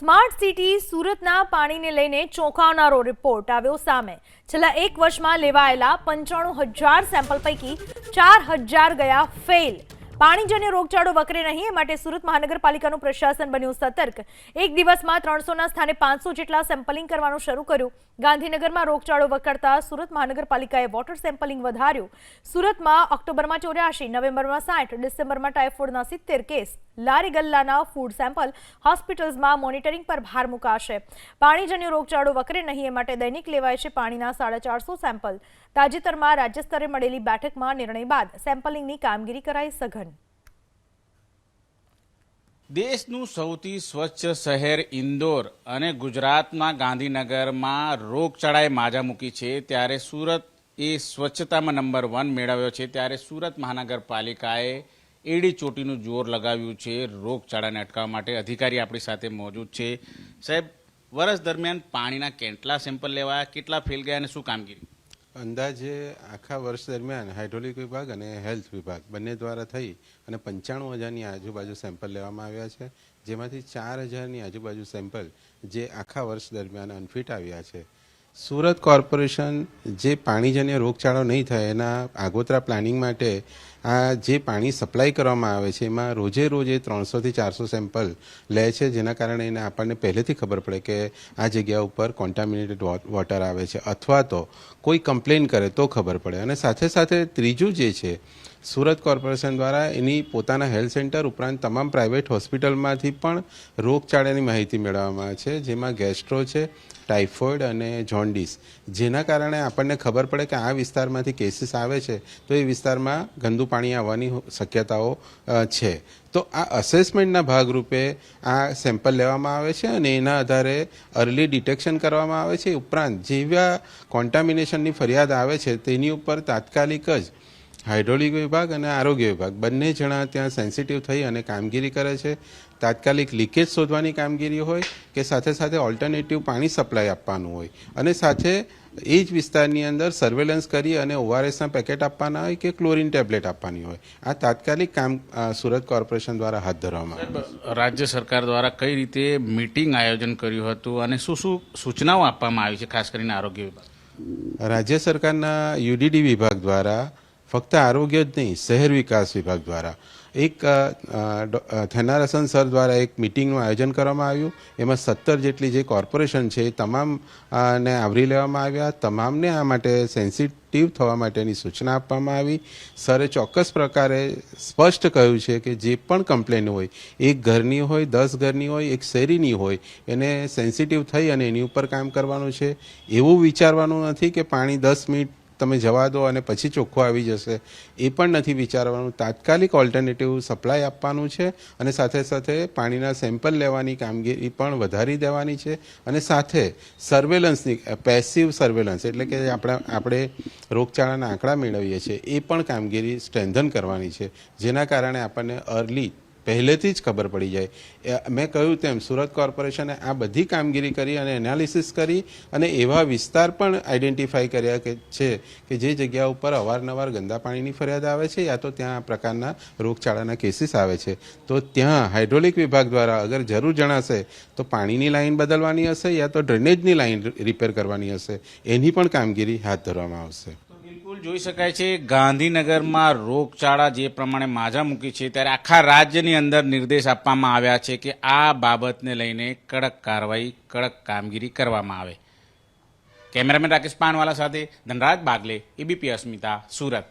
Smart city સુરતના પાણીને લઈને ચોંકાવનારો રિપોર્ટ આવ્યો સામે। છેલ્લા એક વર્ષમાં લેવાયેલા 95,000 સેમ્પલ પૈકી 4,000 ગયા ફેલ। પાણીજન્ય રોગચાળો વકરે નહીં એ માટે સુરત મહાનગરપાલિકાનું પ્રશાસન બન્યું સતર્ક। એક દિવસમાં 300ના સ્થાને 500 જેટલા સેમ્પલિંગ કરવાનું શરૂ કર્યું। ગાંધીનગરમાં રોગચાળો વકરતા સુરત મહાનગરપાલિકાએ વોટર સેમ્પલિંગ વધાર્યું। સુરતમાં ઓક્ટોબરમાં 84, નવેમ્બરમાં 60, ડિસેમ્બરમાં ટાઇફોઇડના 70 કેસ। લારી ગલ્લાના ફૂડ સેમ્પલ હોસ્પિટલ્સમાં મોનિટરિંગ પર ભાર મુકાશે। પાણીજન્ય રોગચાળો વકરે નહીં એ માટે દૈનિક લેવાય છે પાણીના 450 સેમ્પલ। તાજેતરમાં રાજ્ય સ્તરે મળેલી બેઠકમાં નિર્ણય બાદ સેમ્પલિંગની કામગીરી કરાઈ સઘન। દેશનું સૌથી સ્વચ્છ શહેર ઇન્દોર અને ગુજરાતમાં ગાંધીનગરમાં રોગચાળાએ માજા મૂકી છે, ત્યારે સુરત એ સ્વચ્છતામાં નંબર 1 મેળવ્યો છે। ત્યારે સુરત મહાનગરપાલિકાએ એડી ચોટીનું જોર લગાવ્યું છે રોગચાળાને અટકાવવા માટે। અધિકારી આપણી સાથે મોજૂદ છે। સાહેબ, વર્ષ દરમિયાન પાણીના કેટલા સેમ્પલ લેવાયા, કેટલા ફેલ ગયા અને શું કામગીરી? અંદાજે આખા વર્ષ દરમિયાન હાઇડ્રોલિક વિભાગ અને હેલ્થ વિભાગ બંને દ્વારા થઈ અને 95,000ની આજુબાજુ સેમ્પલ લેવામાં આવ્યા છે, જેમાંથી 4,000ની આજુબાજુ સેમ્પલ જે આખા વર્ષ દરમિયાન અનફિટ આવ્યા છે। સુરત કોર્પોરેશન જે પાણીજન્ય રોગચાળો નહીં થાય એના આગોતરા પ્લાનિંગ માટે આ જે પાણી સપ્લાય કરવામાં આવે છે એમાં રોજે 300થી 400 સેમ્પલ લે છે, જેના કારણે એને આપણને પહેલેથી ખબર પડે કે આ જગ્યા ઉપર કોન્ટામિનેટેડ વોટર આવે છે, અથવા તો કોઈ કમ્પ્લેન કરે તો ખબર પડે। અને સાથે સાથે ત્રીજું જે છે, સુરત કોર્પોરેશન દ્વારા એની પોતાના હેલ્થ સેન્ટર ઉપરાંત તમામ પ્રાઇવેટ હોસ્પિટલમાંથી પણ રોગચાળાની માહિતી મેળવવામાં આવે છે, જેમાં ગેસ્ટ્રો છે, ટાઇફોઇડ અને જોન્ડિસ, જેના કારણે આપણને ખબર પડે કે આ વિસ્તારમાંથી કેસીસ આવે છે તો એ વિસ્તારમાં ગંદુ પાણી આવવાની શક્યતાઓ છે। તો આ અસેસમેન્ટના ભાગરૂપે આ સેમ્પલ લેવામાં આવે છે અને એના આધારે અર્લી ડિટેક્શન કરવામાં આવે છે। ઉપરાંત જેવા કોન્ટામિનેશનની ફરિયાદ આવે છે તેની ઉપર તાત્કાલિક જ હાઇડ્રોલિક વિભાગ અને આરોગ્ય વિભાગ બંને જણા ત્યાં સેન્સિટિવ થઈ અને કામગીરી કરે છે। તાત્કાલિક લીકેજ શોધવાની કામગીરી હોય કે સાથે સાથે ઓલ્ટરનેટિવ પાણી સપ્લાય આપવાનું હોય, અને સાથે એ જ વિસ્તારની અંદર સર્વેલન્સ કરી અને ORSના પેકેટ આપવાના હોય કે ક્લોરિન ટેબ્લેટ આપવાની હોય, આ તાત્કાલિક કામ સુરત કોર્પોરેશન દ્વારા હાથ ધરવામાં આવે। રાજ્ય સરકાર દ્વારા કઈ રીતે મીટિંગ આયોજન કર્યું હતું અને શું શું સૂચનાઓ આપવામાં આવી છે, ખાસ કરીને આરોગ્ય વિભાગ? રાજ્ય સરકારના UDD વિભાગ દ્વારા ફક્ત આરોગ્ય જ નહીં, શહેર વિકાસ વિભાગ દ્વારા એક થેનારસન સર દ્વારા એક મિટિંગનું આયોજન કરવામાં આવ્યું। એમાં 17 જેટલી જે કોર્પોરેશન છે એ તમામને આવરી લેવામાં આવ્યા। તમામને આ માટે સેન્સિટિવ થવા માટેની સૂચના આપવામાં આવી। સરે ચોક્કસ પ્રકારે સ્પષ્ટ કહ્યું છે કે જે પણ કમ્પ્લેન હોય, એક ઘરની હોય, 10 ઘરની હોય, એક શેરીની હોય, એને સેન્સિટિવ થઈ અને એની ઉપર કામ કરવાનું છે। એવું વિચારવાનું નથી કે પાણી 10 મિનિટ તમે જવા દો અને પછી ચોખ્ખું આવી જશે, એ પણ નથી વિચારવાનું। તાત્કાલિક ઓલ્ટરનેટિવ સપ્લાય આપવાનું છે અને સાથે સાથે પાણીના સેમ્પલ લેવાની કામગીરી પણ વધારી દેવાની છે, અને સાથે સર્વેલન્સની પેસિવ સર્વેલન્સ એટલે કે આપણે રોગચાળાના આંકડા મેળવીએ છીએ એ પણ કામગીરી સ્ટ્રેન્થન કરવાની છે, જેના કારણે આપણને અર્લી પહેલેથી જ ખબર પડી જાય। મેં કહ્યું તેમ સુરત કોર્પોરેશને આ બધી કામગીરી કરી અને એનાલિસિસ કરી અને એવા વિસ્તાર પણ આઈડેન્ટિફાઈ કર્યા છે કે જે જગ્યા ઉપર અવારનવાર ગંદા પાણીની ફરિયાદ આવે છે યા તો ત્યાં આ પ્રકારના રોગચાળાના કેસીસ આવે છે, તો ત્યાં હાઇડ્રોલિક વિભાગ દ્વારા અગર જરૂર જણાશે તો પાણીની લાઈન બદલવાની હશે યા તો ડ્રેનેજની લાઈન રિપેર કરવાની હશે, એની પણ કામગીરી હાથ ધરવામાં આવશે। જોઈ શકાય છે ગાંધીનગરમાં રોગચાળા જે પ્રમાણે માજા મૂકી છે, ત્યારે આખા રાજ્યની અંદર નિર્દેશ આપવામાં આવ્યા છે કે આ બાબતને લઈને કડક કાર્યવાહી, કડક કામગીરી કરવામાં આવે। કેમેરામેન રાકેશ પાનવાલા સાથે ધનરાજ બાગલે, ABP અસ્મિતા, સુરત।